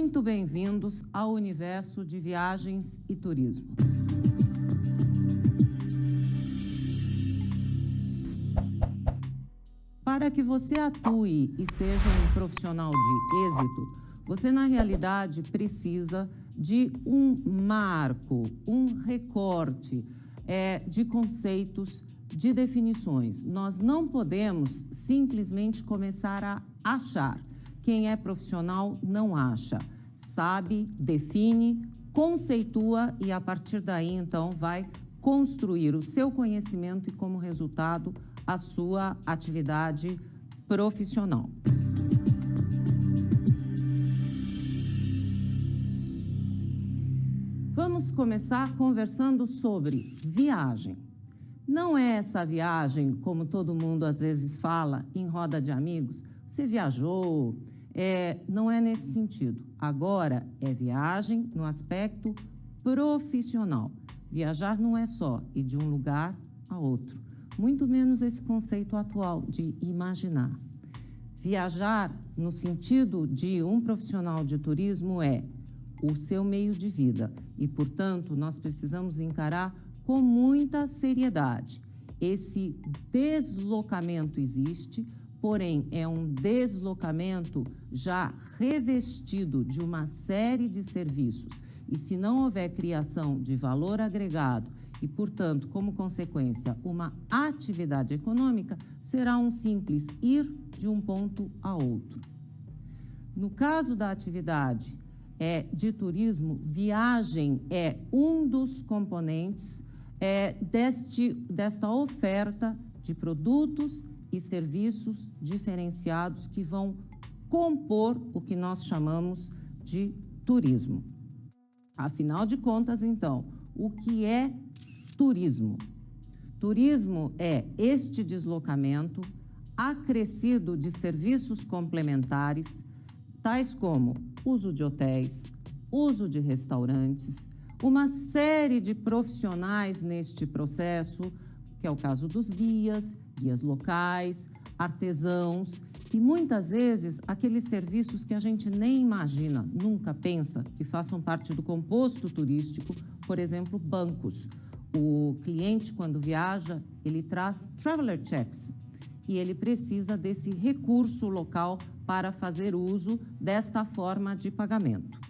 muito bem-vindos ao universo de viagens e turismo. Para que você atue e seja um profissional de êxito, você, na realidade, precisa de um marco, um recorte de conceitos, de definições. Nós não podemos simplesmente começar a achar. Quem é profissional não acha. Sabe, define, conceitua e, a partir daí, então, vai construir o seu conhecimento e, como resultado, a sua atividade profissional. Vamos começar conversando sobre viagem. Não é essa viagem, como todo mundo às vezes fala, em roda de amigos, você viajou, não é nesse sentido. Agora é viagem no aspecto profissional. Viajar não é só ir de um lugar a outro, muito menos esse conceito atual de imaginar. Viajar, no sentido de um profissional de turismo, é o seu meio de vida e, portanto, nós precisamos encarar com muita seriedade. Esse deslocamento existe, porém, é um deslocamento já revestido de uma série de serviços. E se não houver criação de valor agregado e, portanto, como consequência, uma atividade econômica, será um simples ir de um ponto a outro. No caso da atividade de turismo, viagem é um dos componentes desta oferta de produtos e serviços diferenciados que vão compor o que nós chamamos de turismo. Afinal de contas, então, o que é turismo? Turismo é este deslocamento acrescido de serviços complementares, tais como uso de hotéis, uso de restaurantes, uma série de profissionais neste processo, que é o caso dos guias locais, artesãos e muitas vezes aqueles serviços que a gente nem imagina, nunca pensa que façam parte do composto turístico, por exemplo, bancos. O cliente, quando viaja, ele traz traveler checks e ele precisa desse recurso local para fazer uso desta forma de pagamento.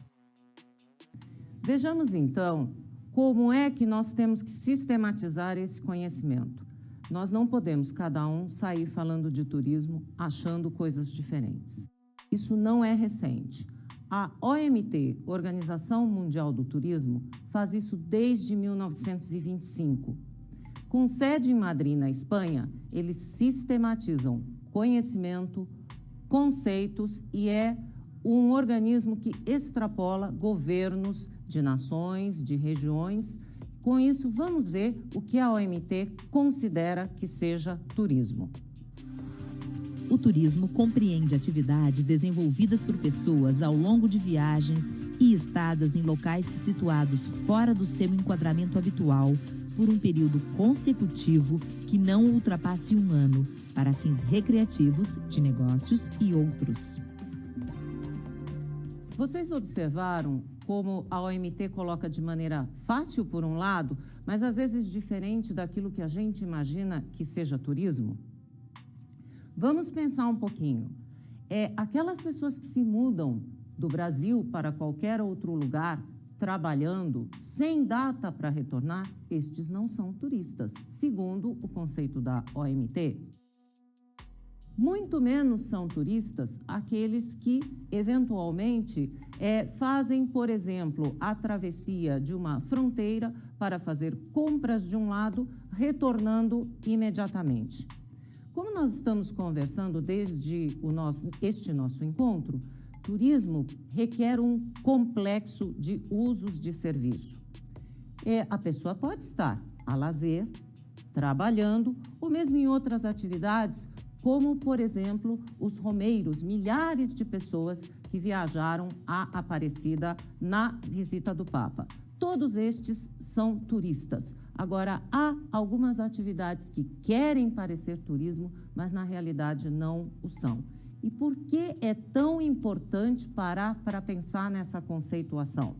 Vejamos, então, como é que nós temos que sistematizar esse conhecimento. Nós não podemos, cada um, sair falando de turismo achando coisas diferentes. Isso não é recente. A OMT, Organização Mundial do Turismo, faz isso desde 1925. Com sede em Madrid, na Espanha, eles sistematizam conhecimento, conceitos e é um organismo que extrapola governos de nações, de regiões. Com isso, vamos ver o que a OMT considera que seja turismo. O turismo compreende atividades desenvolvidas por pessoas ao longo de viagens e estadas em locais situados fora do seu enquadramento habitual por um período consecutivo que não ultrapasse um ano, para fins recreativos, de negócios e outros. Vocês observaram como a OMT coloca de maneira fácil, por um lado, mas às vezes diferente daquilo que a gente imagina que seja turismo? Vamos pensar um pouquinho. Aquelas pessoas que se mudam do Brasil para qualquer outro lugar, trabalhando, sem data para retornar, estes não são turistas, segundo o conceito da OMT. Muito menos são turistas aqueles que, eventualmente, fazem, por exemplo, a travessia de uma fronteira para fazer compras de um lado, retornando imediatamente. Como nós estamos conversando desde este nosso encontro, turismo requer um complexo de usos de serviço. A pessoa pode estar a lazer, trabalhando, ou mesmo em outras atividades, como, por exemplo, os romeiros, milhares de pessoas que viajaram à Aparecida na visita do Papa. Todos estes são turistas. Agora, há algumas atividades que querem parecer turismo, mas na realidade não o são. E por que é tão importante parar para pensar nessa conceituação?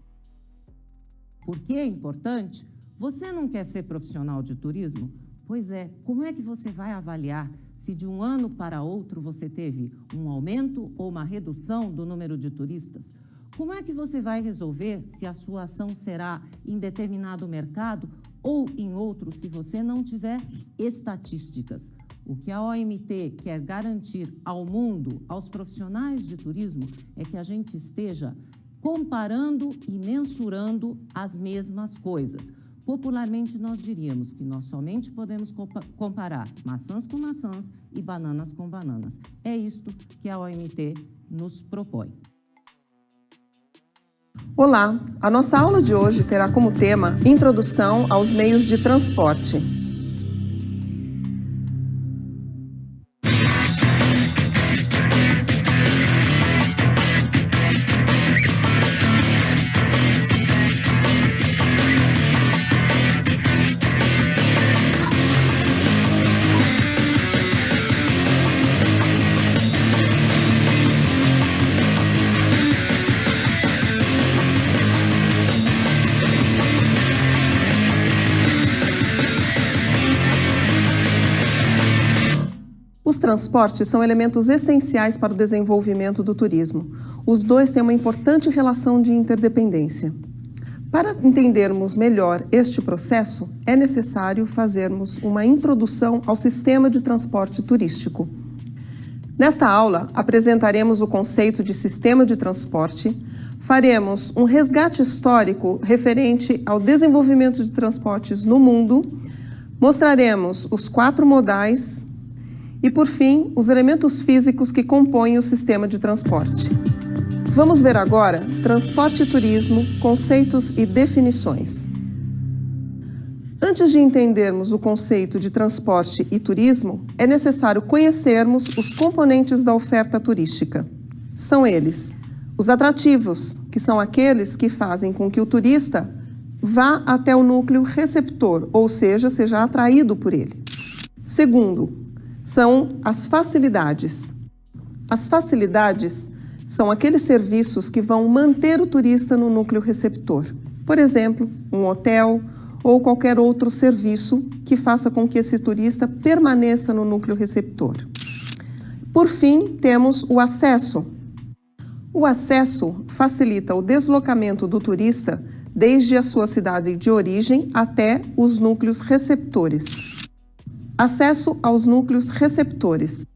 Por que é importante? Você não quer ser profissional de turismo? Pois é, como é que você vai avaliar se de um ano para outro você teve um aumento ou uma redução do número de turistas? Como é que você vai resolver se a sua ação será em determinado mercado ou em outro se você não tiver estatísticas? O que a OMT quer garantir ao mundo, aos profissionais de turismo, é que a gente esteja comparando e mensurando as mesmas coisas. Popularmente, nós diríamos que nós somente podemos comparar maçãs com maçãs e bananas com bananas. É isto que a OMT nos propõe. Olá! A nossa aula de hoje terá como tema Introdução aos meios de transporte. Os transportes são elementos essenciais para o desenvolvimento do turismo. Os dois têm uma importante relação de interdependência. Para entendermos melhor este processo, é necessário fazermos uma introdução ao sistema de transporte turístico. Nesta aula, apresentaremos o conceito de sistema de transporte, faremos um resgate histórico referente ao desenvolvimento de transportes no mundo, mostraremos os 4 modais e, por fim, os elementos físicos que compõem o sistema de transporte. Vamos ver agora transporte e turismo, conceitos e definições. Antes de entendermos o conceito de transporte e turismo, é necessário conhecermos os componentes da oferta turística. São eles: os atrativos, que são aqueles que fazem com que o turista vá até o núcleo receptor, ou seja atraído por ele. Segundo, são as facilidades. As facilidades são aqueles serviços que vão manter o turista no núcleo receptor. Por exemplo, um hotel ou qualquer outro serviço que faça com que esse turista permaneça no núcleo receptor. Por fim, temos o acesso. O acesso facilita o deslocamento do turista desde a sua cidade de origem até os núcleos receptores. Acesso aos núcleos receptores.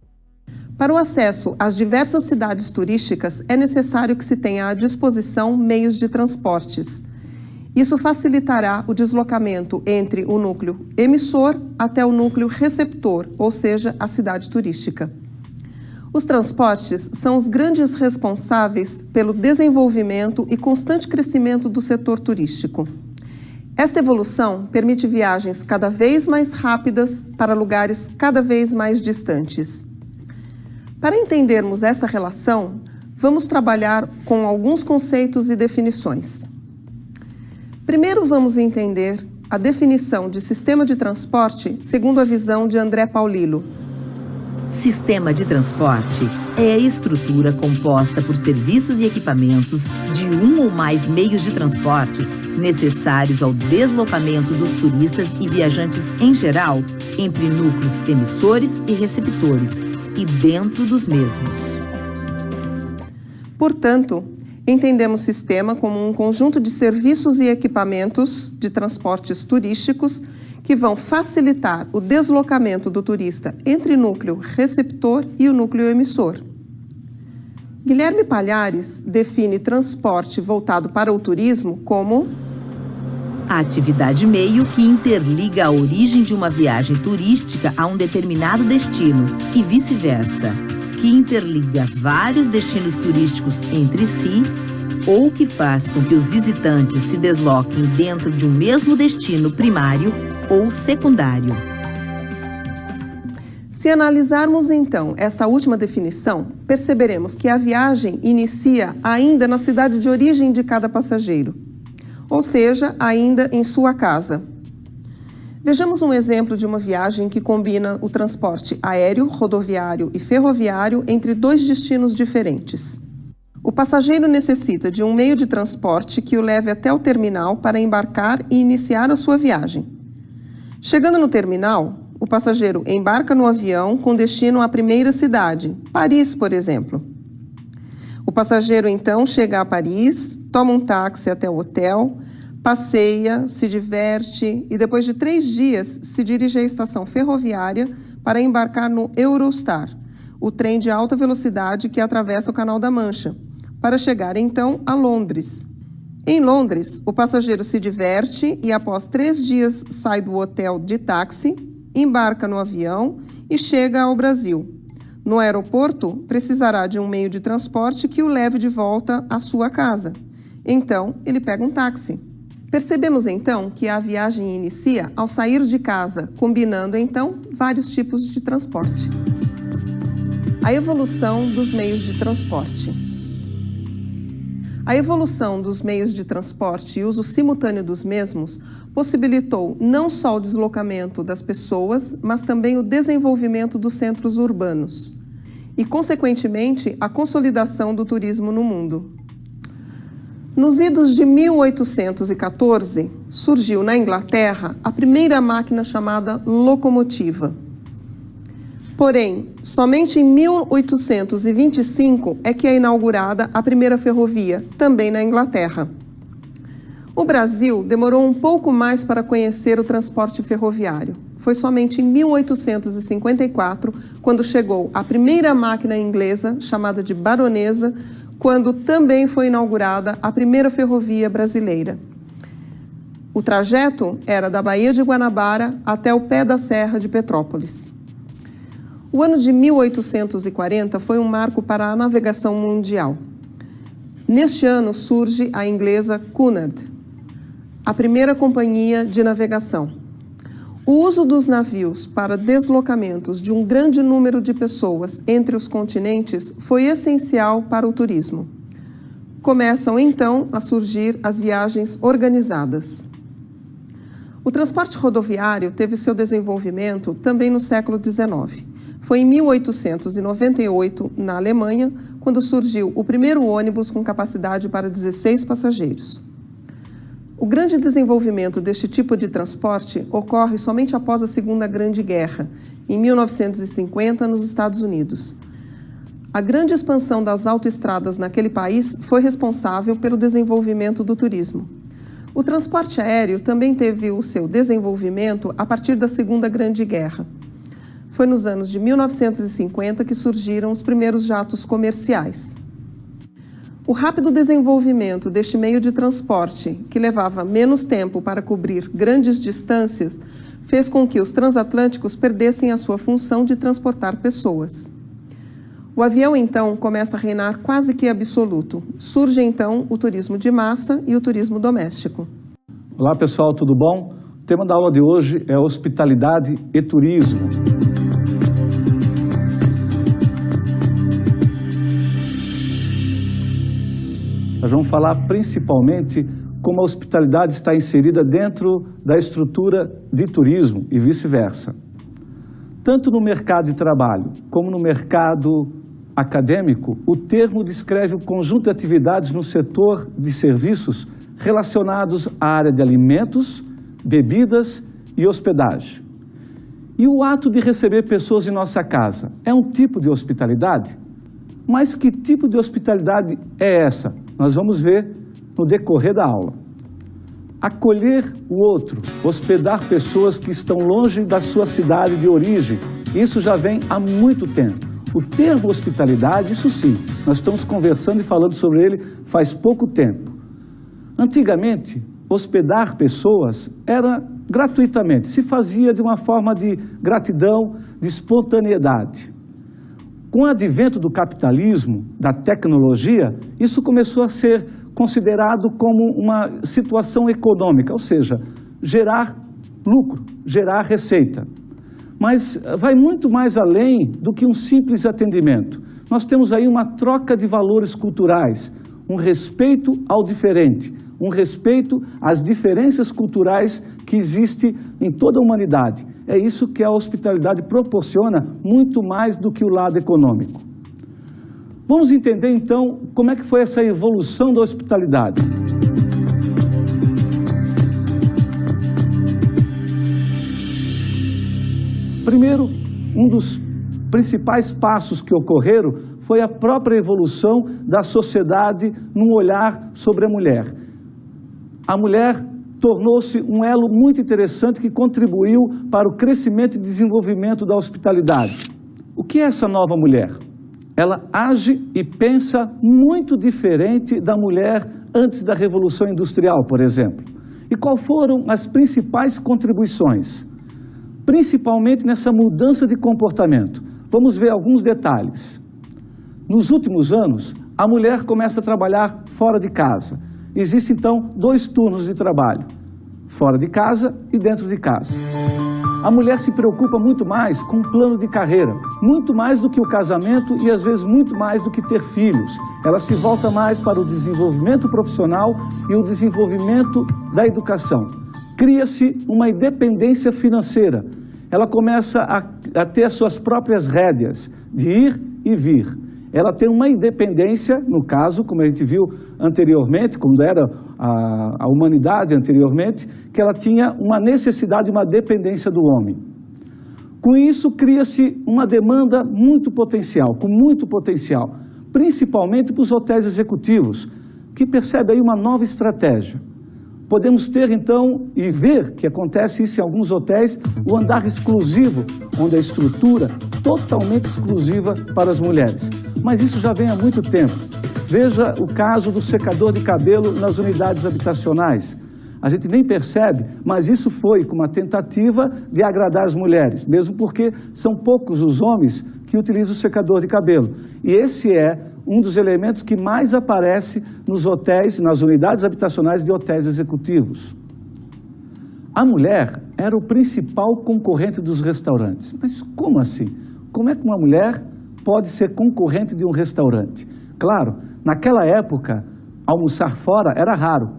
Para o acesso às diversas cidades turísticas, é necessário que se tenha à disposição meios de transportes. Isso facilitará o deslocamento entre o núcleo emissor até o núcleo receptor, ou seja, a cidade turística. Os transportes são os grandes responsáveis pelo desenvolvimento e constante crescimento do setor turístico. Esta evolução permite viagens cada vez mais rápidas para lugares cada vez mais distantes. Para entendermos essa relação, vamos trabalhar com alguns conceitos e definições. Primeiro, vamos entender a definição de sistema de transporte segundo a visão de André Paulillo. Sistema de transporte é a estrutura composta por serviços e equipamentos de um ou mais meios de transportes necessários ao deslocamento dos turistas e viajantes em geral entre núcleos emissores e receptores e dentro dos mesmos. Portanto, entendemos sistema como um conjunto de serviços e equipamentos de transportes turísticos que vão facilitar o deslocamento do turista entre núcleo receptor e o núcleo emissor. Guilherme Palhares define transporte voltado para o turismo como a atividade meio que interliga a origem de uma viagem turística a um determinado destino e vice-versa, que interliga vários destinos turísticos entre si ou que faz com que os visitantes se desloquem dentro de um mesmo destino primário ou secundário. Se analisarmos então esta última definição, perceberemos que a viagem inicia ainda na cidade de origem de cada passageiro, ou seja, ainda em sua casa. Vejamos um exemplo de uma viagem que combina o transporte aéreo, rodoviário e ferroviário entre dois destinos diferentes. O passageiro necessita de um meio de transporte que o leve até o terminal para embarcar e iniciar a sua viagem. Chegando no terminal, o passageiro embarca no avião com destino à primeira cidade, Paris, por exemplo. O passageiro então chega a Paris, toma um táxi até o hotel, passeia, se diverte e depois de 3 dias se dirige à estação ferroviária para embarcar no Eurostar, o trem de alta velocidade que atravessa o Canal da Mancha, para chegar então a Londres. Em Londres, o passageiro se diverte e após 3 dias sai do hotel de táxi, embarca no avião e chega ao Brasil. No aeroporto, precisará de um meio de transporte que o leve de volta à sua casa. Então, ele pega um táxi. Percebemos então que a viagem inicia ao sair de casa, combinando então vários tipos de transporte. A evolução dos meios de transporte. A evolução dos meios de transporte e uso simultâneo dos mesmos possibilitou não só o deslocamento das pessoas, mas também o desenvolvimento dos centros urbanos e, consequentemente, a consolidação do turismo no mundo. Nos idos de 1814, surgiu na Inglaterra a primeira máquina chamada locomotiva. Porém, somente em 1825 é que é inaugurada a primeira ferrovia, também na Inglaterra. O Brasil demorou um pouco mais para conhecer o transporte ferroviário. Foi somente em 1854, quando chegou a primeira máquina inglesa, chamada de baronesa, quando também foi inaugurada a primeira ferrovia brasileira. O trajeto era da Baía de Guanabara até o pé da Serra de Petrópolis. O ano de 1840 foi um marco para a navegação mundial. Neste ano surge a inglesa Cunard, a primeira companhia de navegação. O uso dos navios para deslocamentos de um grande número de pessoas entre os continentes foi essencial para o turismo. Começam então a surgir as viagens organizadas. O transporte rodoviário teve seu desenvolvimento também no século XIX. Foi em 1898, na Alemanha, quando surgiu o primeiro ônibus com capacidade para 16 passageiros. O grande desenvolvimento deste tipo de transporte ocorre somente após a Segunda Grande Guerra, em 1950, nos Estados Unidos. A grande expansão das autoestradas naquele país foi responsável pelo desenvolvimento do turismo. O transporte aéreo também teve o seu desenvolvimento a partir da Segunda Grande Guerra. Foi nos anos de 1950 que surgiram os primeiros jatos comerciais. O rápido desenvolvimento deste meio de transporte, que levava menos tempo para cobrir grandes distâncias, fez com que os transatlânticos perdessem a sua função de transportar pessoas. O avião, então, começa a reinar quase que absoluto. Surge, então, o turismo de massa e o turismo doméstico. Olá, pessoal, tudo bom? O tema da aula de hoje é hospitalidade e turismo. Nós vamos falar principalmente como a hospitalidade está inserida dentro da estrutura de turismo e vice-versa. Tanto no mercado de trabalho como no mercado acadêmico, o termo descreve o conjunto de atividades no setor de serviços relacionados à área de alimentos, bebidas e hospedagem. E o ato de receber pessoas em nossa casa é um tipo de hospitalidade? Mas que tipo de hospitalidade é essa? Nós vamos ver no decorrer da aula. Acolher o outro, hospedar pessoas que estão longe da sua cidade de origem, isso já vem há muito tempo. O termo hospitalidade, isso sim, nós estamos conversando e falando sobre ele faz pouco tempo. Antigamente, hospedar pessoas era gratuitamente, se fazia de uma forma de gratidão, de espontaneidade. Com o advento do capitalismo, da tecnologia, isso começou a ser considerado como uma situação econômica, ou seja, gerar lucro, gerar receita. Mas vai muito mais além do que um simples atendimento. Nós temos aí uma troca de valores culturais, um respeito ao diferente, um respeito às diferenças culturais que existem em toda a humanidade. É isso que a hospitalidade proporciona, muito mais do que o lado econômico. Vamos entender, então, como é que foi essa evolução da hospitalidade. Primeiro, um dos principais passos que ocorreram foi a própria evolução da sociedade num olhar sobre a mulher. A mulher tornou-se um elo muito interessante que contribuiu para o crescimento e desenvolvimento da hospitalidade. O que é essa nova mulher? Ela age e pensa muito diferente da mulher antes da Revolução Industrial, por exemplo. E quais foram as principais contribuições? Principalmente nessa mudança de comportamento. Vamos ver alguns detalhes. Nos últimos anos, a mulher começa a trabalhar fora de casa. Existem, então, 2 turnos de trabalho, fora de casa e dentro de casa. A mulher se preocupa muito mais com o plano de carreira, muito mais do que o casamento e, às vezes, muito mais do que ter filhos. Ela se volta mais para o desenvolvimento profissional e o desenvolvimento da educação. Cria-se uma independência financeira. Ela começa a ter as suas próprias rédeas de ir e vir. Ela tem uma independência, no caso, como a gente viu anteriormente, como era a humanidade anteriormente, que ela tinha uma necessidade, uma dependência do homem. Com isso, cria-se uma demanda muito potencial, com muito potencial, principalmente para os hotéis executivos, que percebem aí uma nova estratégia. Podemos ter, então, e ver que acontece isso em alguns hotéis, o andar exclusivo, onde a estrutura totalmente exclusiva para as mulheres. Mas isso já vem há muito tempo. Veja o caso do secador de cabelo nas unidades habitacionais. A gente nem percebe, mas isso foi com uma tentativa de agradar as mulheres, mesmo porque são poucos os homens que utilizam o secador de cabelo. E esse é um dos elementos que mais aparece nos hotéis, nas unidades habitacionais de hotéis executivos. A mulher era o principal concorrente dos restaurantes. Mas como assim? Como é que uma mulher pode ser concorrente de um restaurante? Claro, naquela época, almoçar fora era raro.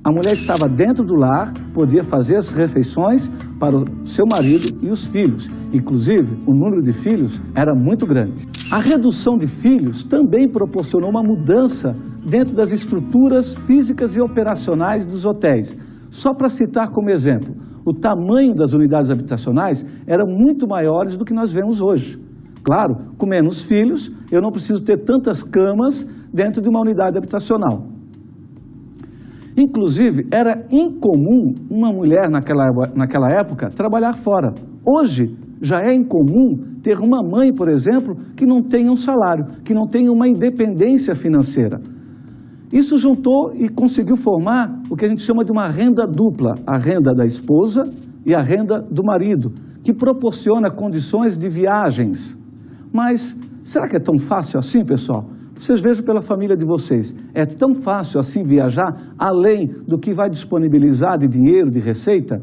A mulher estava dentro do lar, podia fazer as refeições para o seu marido e os filhos. Inclusive, o número de filhos era muito grande. A redução de filhos também proporcionou uma mudança dentro das estruturas físicas e operacionais dos hotéis. Só para citar como exemplo, o tamanho das unidades habitacionais eram muito maiores do que nós vemos hoje. Claro, com menos filhos, eu não preciso ter tantas camas dentro de uma unidade habitacional. Inclusive, era incomum uma mulher naquela época trabalhar fora. Hoje, já é incomum ter uma mãe, por exemplo, que não tenha um salário, que não tenha uma independência financeira. Isso juntou e conseguiu formar o que a gente chama de uma renda dupla, a renda da esposa e a renda do marido, que proporciona condições de viagens. Mas será que é tão fácil assim, pessoal? Vocês vejam pela família de vocês, é tão fácil assim viajar, além do que vai disponibilizar de dinheiro, de receita?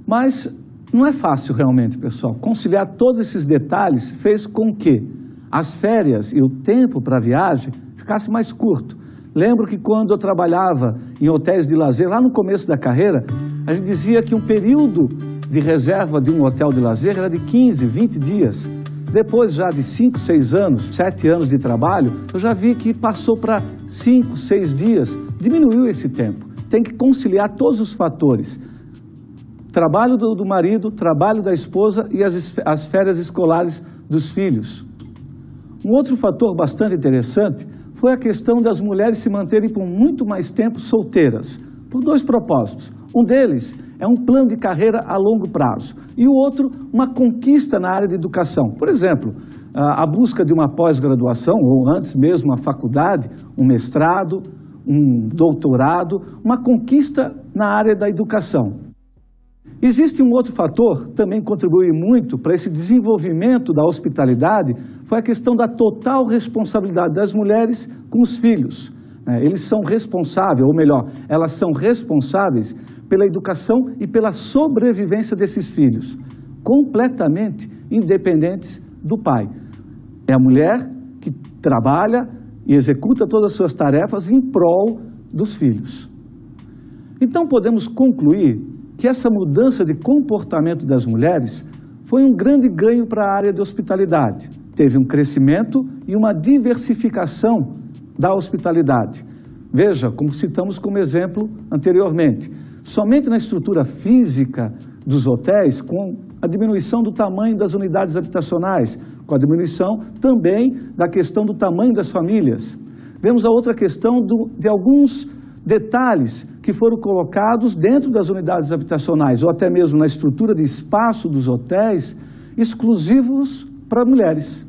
Mas não é fácil realmente, pessoal. Conciliar todos esses detalhes fez com que as férias e o tempo para a viagem ficasse mais curto. Lembro que quando eu trabalhava em hotéis de lazer, lá no começo da carreira, a gente dizia que um período de reserva de um hotel de lazer era de 15, 20 dias. Depois já de 5, 6 anos, 7 anos de trabalho, eu já vi que passou para 5, 6 dias. Diminuiu esse tempo. Tem que conciliar todos os fatores. Trabalho do marido, trabalho da esposa e as férias escolares dos filhos. Um outro fator bastante interessante foi a questão das mulheres se manterem por muito mais tempo solteiras, por 2 propósitos. Um deles é um plano de carreira a longo prazo e o outro, uma conquista na área de educação. Por exemplo, a busca de uma pós-graduação, ou antes mesmo uma faculdade, um mestrado, um doutorado, uma conquista na área da educação. Existe um outro fator que também contribui muito para esse desenvolvimento da hospitalidade, foi a questão da total responsabilidade das mulheres com os filhos. Eles são responsáveis, ou melhor, elas são responsáveis pela educação e pela sobrevivência desses filhos, completamente independentes do pai. É a mulher que trabalha e executa todas as suas tarefas em prol dos filhos. Então podemos concluir que essa mudança de comportamento das mulheres foi um grande ganho para a área de hospitalidade. Teve um crescimento e uma diversificação da hospitalidade. Veja, como citamos como exemplo anteriormente, somente na estrutura física dos hotéis, com a diminuição do tamanho das unidades habitacionais, com a diminuição também da questão do tamanho das famílias. Vemos a outra questão de alguns detalhes que foram colocados dentro das unidades habitacionais, ou até mesmo na estrutura de espaço dos hotéis, exclusivos para mulheres.